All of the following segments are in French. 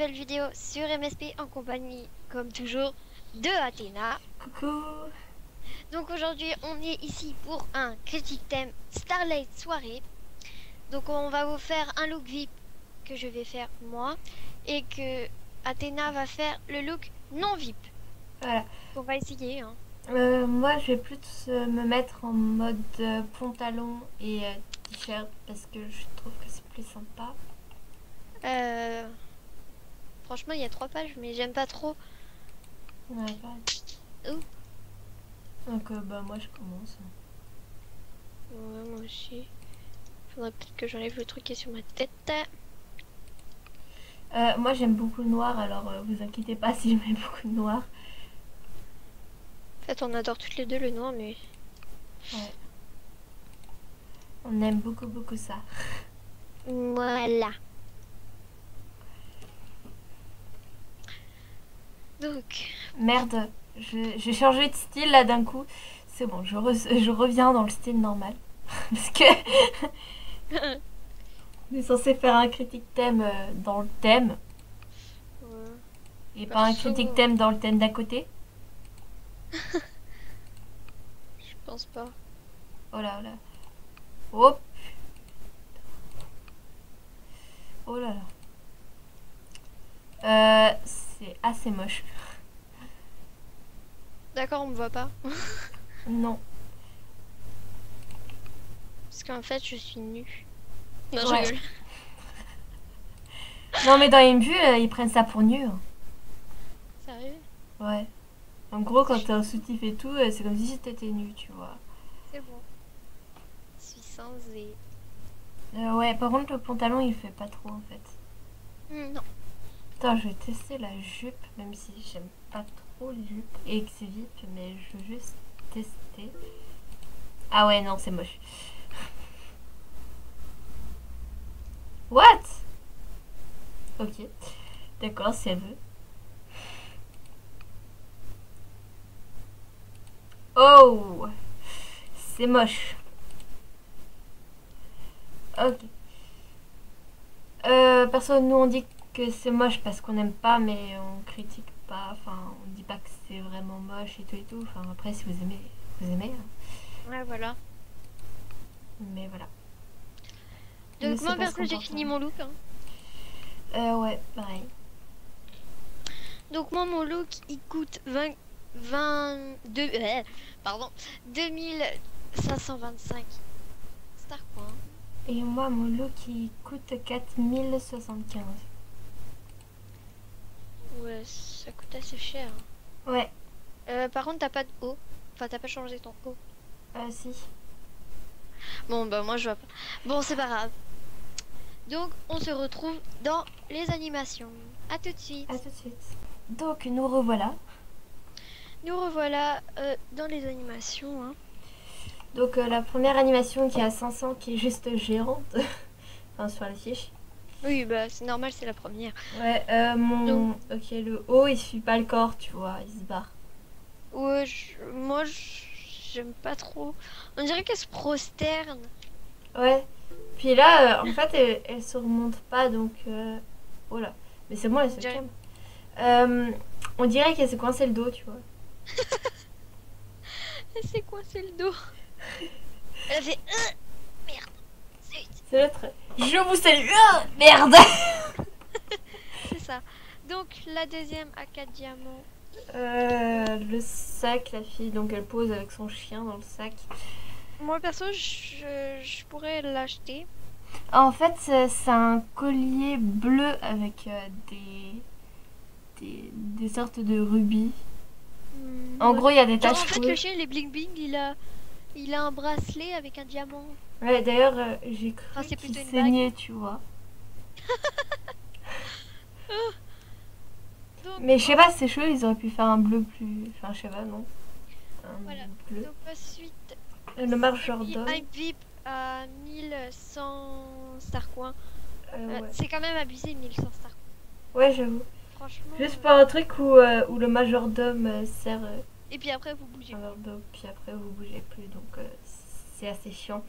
nouvelle vidéo sur MSP en compagnie, comme toujours, de Athéna. Coucou. Donc aujourd'hui, on est ici pour un critique thème Starlight Soirée. Donc on va vous faire un look VIP que je vais faire moi et que Athéna va faire le look non VIP. Voilà. On va essayer. Hein. Moi, je vais plus me mettre en mode pantalon et t-shirt parce que je trouve que c'est plus sympa. Euh, Franchement, il y a 3 pages, mais j'aime pas trop. Ouais, pareil. Ouh. Donc, moi, je commence. Ouais, moi aussi. Faudrait peut-être que j'enlève le truc qui est sur ma tête. Moi, j'aime beaucoup le noir, alors vous inquiétez pas si je mets beaucoup de noir. En fait, on adore toutes les deux le noir, mais... Ouais. On aime beaucoup ça. Voilà. Donc, Merde, j'ai changé de style là d'un coup. C'est bon, je reviens dans le style normal. Parce que on est censé faire un critique thème dans le thème. Et pas un perso, critique thème dans le thème d'à côté. je pense pas. Oh là là. Oh. Oh là là. C'est assez moche. D'accord, on me voit pas. Non. Parce qu'en fait, je suis nue. Non, je Ouais. rigole. Non mais dans une vue, ils prennent ça pour nu. Hein. Sérieux? Ouais. En gros, quand t'es un soutif et tout, c'est comme si t'étais nu, tu vois. C'est bon. Je suis sans et... Ouais, par contre, le pantalon, il fait pas trop en fait. Non. Putain, je vais tester la jupe, même si j'aime pas trop les jupes et que c'est vite, mais je veux juste tester. Ah ouais, non, c'est moche. What? Ok. D'accord, si elle veut. Oh! C'est moche. Ok. Perso, nous on dit que c'est moche parce qu'on n'aime pas, mais on critique pas. Enfin, on dit pas que c'est vraiment moche et tout et tout. Enfin, après, si vous aimez, vous aimez. Hein. Ouais, voilà. Mais voilà. Donc, Nous, c'est moi, pas ce perso, qu'on j'ai pense. fini mon look. Hein. Ouais, pareil. Donc, moi, mon look, il coûte 22... pardon. 2525 Starcoin. Et moi, mon look, il coûte 4075. Ouais, ça coûte assez cher. Ouais, Par contre, t'as pas de haut. Enfin, t'as pas changé ton haut. si. Bon, bah, moi, je vois pas. Bon, c'est pas grave. Donc, on se retrouve dans les animations. À tout de suite. À tout de suite. Donc, nous revoilà. Nous revoilà dans les animations. Hein. Donc, la première animation qui est à 500, qui est juste géante. Enfin, sur les fiches. Oui, bah, c'est normal, c'est la première. Ouais, Ok, le haut, il suit pas le corps, tu vois, il se barre. Ouais, moi, j'aime pas trop. On dirait qu'elle se prosterne. Ouais. Puis là, en fait, elle se remonte pas, donc... Oh là. Mais c'est bon, elle se calme. On dirait qu'elle s'est coincé le dos, tu vois. C'est quoi, c'est le dos? Elle a fait... merde. C'est l'autre. Je vous salue. Merde. C'est ça. Donc, la deuxième à 4 diamants. Le sac, la fille, donc elle pose avec son chien dans le sac. Moi, perso, je pourrais l'acheter. En fait, c'est un collier bleu avec des sortes de rubis. En gros, il y a des Genre, taches en fait, rouges. le chien, il est bling bling, il a un bracelet avec un diamant. Ouais, d'ailleurs, j'ai cru Enfin, c'est qu'il plutôt une saignait, tu vois. Donc, Mais je sais pas, c'est chaud, ils auraient pu faire un bleu plus... Enfin, je sais pas, non. Un voilà. bleu. Donc, ensuite, Le majordome. un VIP à 1100 Starcoins. Ouais. C'est quand même abusé, 1100 Starcoins. Ouais, j'avoue. Franchement. Juste pour un truc où le majordome sert... Et puis après, vous bougez. Puis après, vous bougez plus, donc c'est assez chiant.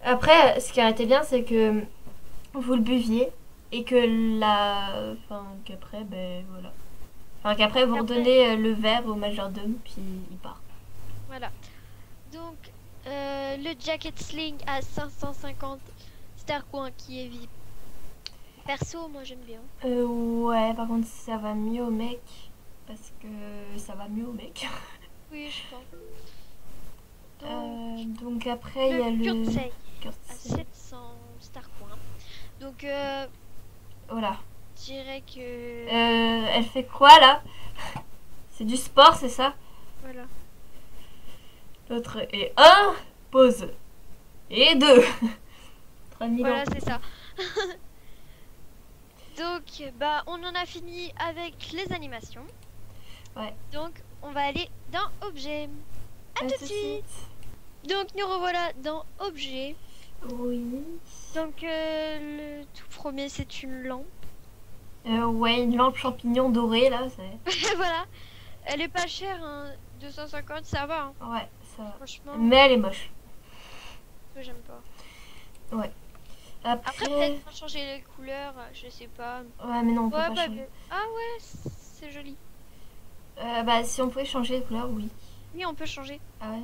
Après, ce qui aurait été bien, c'est que vous le buviez Et que la... Enfin, qu'après, ben voilà. Enfin, qu'après, vous redonnez le verre au majordome, puis il part. Voilà. Donc, le jacket sling à 550 Starcoin qui est VIP. Perso, moi j'aime bien. Ouais, par contre, ça va mieux au mec. Parce que ça va mieux au mec. Oui, je pense. Donc après, il y a le... Kurtzei à 700 Starcoin. Donc, voilà. je dirais que... Elle fait quoi, là? C'est du sport, c'est ça? Voilà. L'autre est 1, pause. Et 2. 3000 Voilà, ans. c'est ça. Donc, bah, on en a fini avec les animations. Ouais. Donc, on va aller dans Objet. À tout de suite. Donc, nous revoilà dans Objet. Oui. Donc, le tout premier, c'est une lampe. Ouais, une lampe champignon dorée, là. Voilà. Elle est pas chère, hein. 250, ça va. Hein. Ouais, ça va. Franchement. Mais elle est moche. Que j'aime pas. Ouais. Après peut-être pour changer les couleurs, je sais pas. Ouais, mais non, on peut Ouais, pas changer. Ah ouais, c'est joli. Bah, si on pouvait changer de couleur, oui. Oui, on peut changer. Ah ouais.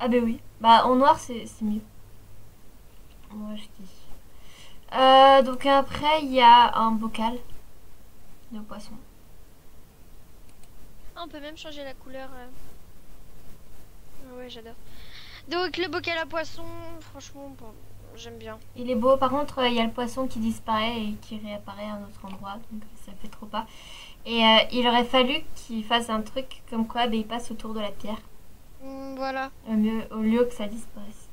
Ah bah oui. Bah, en noir, c'est mieux. Moi, je dis. Donc après, il y a un bocal de poisson. Ah, on peut même changer la couleur. Ouais, j'adore. Donc le bocal à poisson, franchement, bon, j'aime bien. Il est beau. Par contre, il y a le poisson qui disparaît et qui réapparaît à un autre endroit. Donc ça fait trop pas. Et il aurait fallu qu'il fasse un truc comme quoi il passe autour de la pierre. Voilà. Au lieu que ça disparaisse.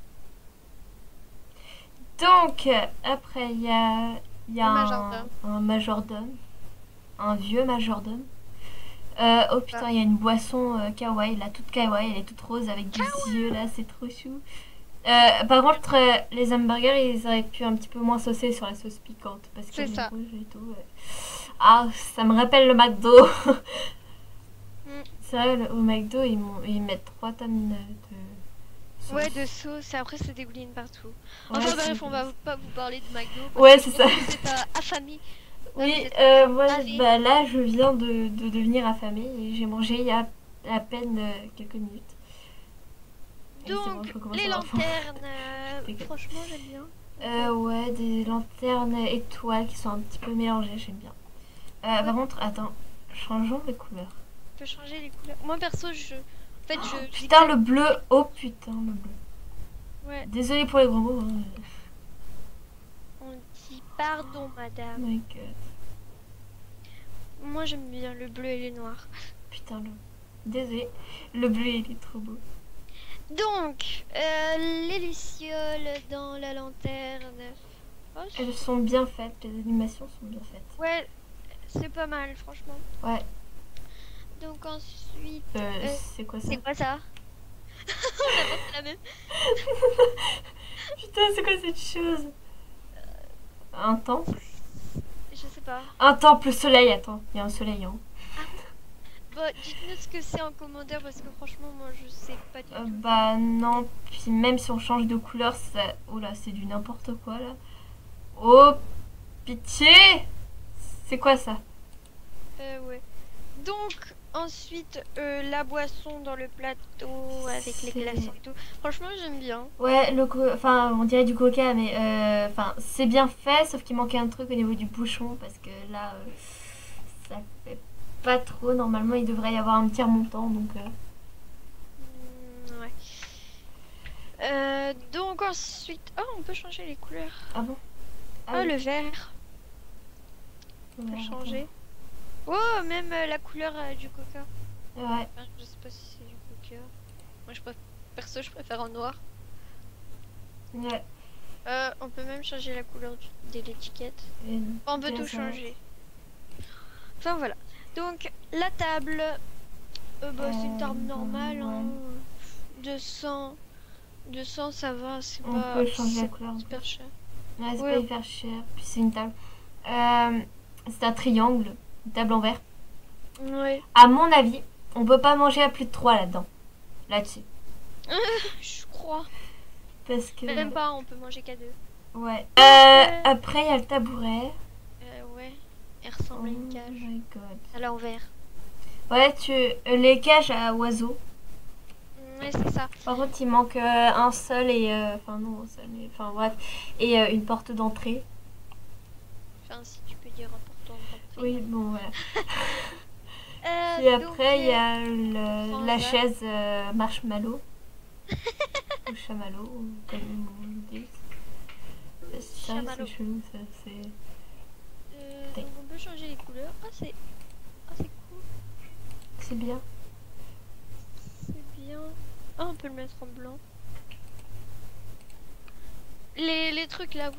Donc, après, il y a un majordome. Un vieux majordome. Oh putain, il y a une boisson kawaii, là, toute kawaii, elle est toute rose avec des yeux, là, c'est trop chou. Par contre, les hamburgers, ils auraient pu un petit peu moins saucer sur la sauce piquante. Parce qu'elle est rouge et tout. Ah, ça me rappelle le McDo. C'est vrai, au McDo, ils mettent 3 tonnes de sauce. Ouais, de sauce, et après ça dégouline partout. Enfin bref, on va pas vous parler de McDo. Ouais, c'est ça. Vous êtes affamés. Oui, moi, bah, là, je viens de devenir affamée et j'ai mangé il y a à peine quelques minutes. Donc, les lanternes, franchement, j'aime bien. Ouais, des lanternes étoiles qui sont un petit peu mélangées, j'aime bien. Par contre, attends, changeons les couleurs. On peut changer les couleurs. Moi, perso, En fait, putain, le bleu. Oh putain, le bleu. Ouais. Désolée pour les gros mots. Hein. On dit pardon, madame. Oh my god. Moi, j'aime bien le bleu et le noir. Putain, désolée. Le bleu, il est trop beau. Donc, les lucioles dans la lanterne. Oh, elles sont bien faites, les animations sont bien faites. Ouais, c'est pas mal, franchement. Ouais. Donc ensuite... c'est quoi ça? C'est quoi ça? On a pensé la même. Putain, c'est quoi cette chose? Un temple? Je sais pas. Un temple soleil, attends, il y a un soleil en haut. Bon, dites-nous ce que c'est en commentaire parce que franchement, moi je sais pas du tout. Bah non, puis même si on change de couleur, ça... Oh là, c'est du n'importe quoi là. Oh, pitié! C'est quoi ça? Ouais. Donc, ensuite, la boisson dans le plateau avec les glaçons et tout. Franchement, j'aime bien. Ouais, enfin, on dirait du coca, mais enfin, c'est bien fait, sauf qu'il manquait un truc au niveau du bouchon parce que là, ça fait pas trop. Normalement, il devrait y avoir un petit remontant, donc. Ouais. Donc ensuite, oh, on peut changer les couleurs. Ah bon? Ah, oui. Le vert. On peut changer. Oh, même la couleur du coca. Ouais. Enfin, je sais pas si c'est du coca. Moi, perso, je préfère en noir. Ouais. On peut même changer la couleur de l'étiquette. On peut tout changer. Enfin, voilà. Donc, la table. Bah, c'est une table normale. Ouais. Hein. 200, ça va. C'est on pas peut changer la couleur. Super cher. Ouais, c'est pas hyper cher. Puis c'est une table. C'est un triangle. Une table en verre. Ouais. À mon avis, on peut pas manger à plus de 3 là-dedans. Là-dessus. Je crois. Parce que... Même pas, on peut manger qu'à 2. Ouais. Après, il y a le tabouret. Ouais. Elle ressemble à une cage. Oh my god. À l'envers. Ouais, les cages à oiseaux. Ouais, c'est ça. Par contre, il manque un seul et... Enfin, non, un seul, mais... Enfin, bref. Et une porte d'entrée. Enfin, si tu peux dire important d'entrée. Oui, bon, voilà. Puis après, il y a la chaise marshmallow. Ou chamallow, ou comme on dit. Ça, c'est chelou, ça, c'est... Donc on peut changer les couleurs. Ah, c'est cool. C'est bien. C'est bien. Ah, on peut le mettre en blanc. Les trucs là,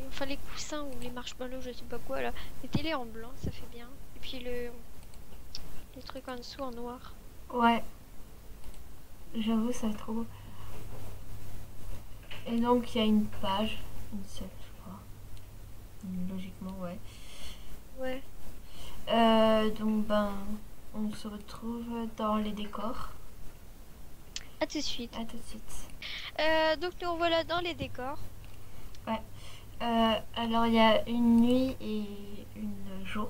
enfin les coussins ou les marshmallows, je sais pas quoi là, mettez-les en blanc, ça fait bien. Et puis les trucs en dessous en noir. Ouais. J'avoue, ça va être trop beau. Et donc, il y a une page. Une seule, je crois. Logiquement, ouais. Ouais. Donc, ben, on se retrouve dans les décors. À tout de suite. À tout de suite. Donc nous voilà dans les décors. Ouais. Alors, il y a une nuit et une jour.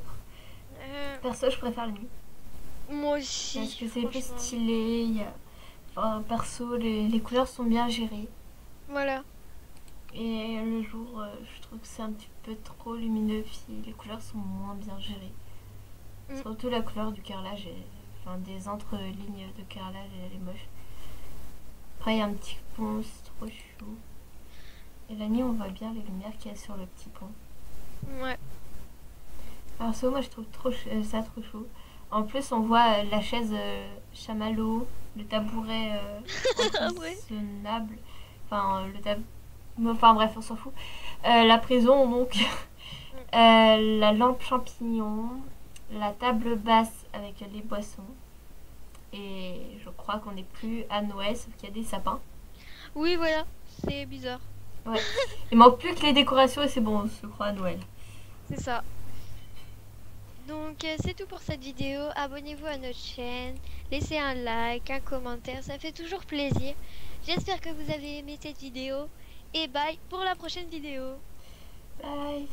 Perso, je préfère la nuit. Moi aussi. Parce que c'est plus stylé. Enfin, perso, les couleurs sont bien gérées. Voilà. Et le jour, je trouve que c'est un petit peu trop lumineux, puis les couleurs sont moins bien gérées. Surtout la couleur du carrelage, enfin des entre-lignes de carrelage, elle est moche. Après, il y a un petit pont, c'est trop chou. Et la nuit, on voit bien les lumières qu'il y a sur le petit pont. Ouais. Alors ça, moi, je trouve ça trop chaud. En plus, on voit la chaise chamallow, le tabouret inconsonnable. Enfin, enfin bref, on s'en fout. La prison, donc. La lampe champignon. La table basse avec les boissons. Et je crois qu'on n'est plus à Noël, sauf qu'il y a des sapins. Oui, voilà. C'est bizarre. Ouais. Il manque plus que les décorations et c'est bon, je crois à Noël. C'est ça. Donc c'est tout pour cette vidéo. Abonnez-vous à notre chaîne. Laissez un like, un commentaire. Ça fait toujours plaisir. J'espère que vous avez aimé cette vidéo. Et bye pour la prochaine vidéo. Bye.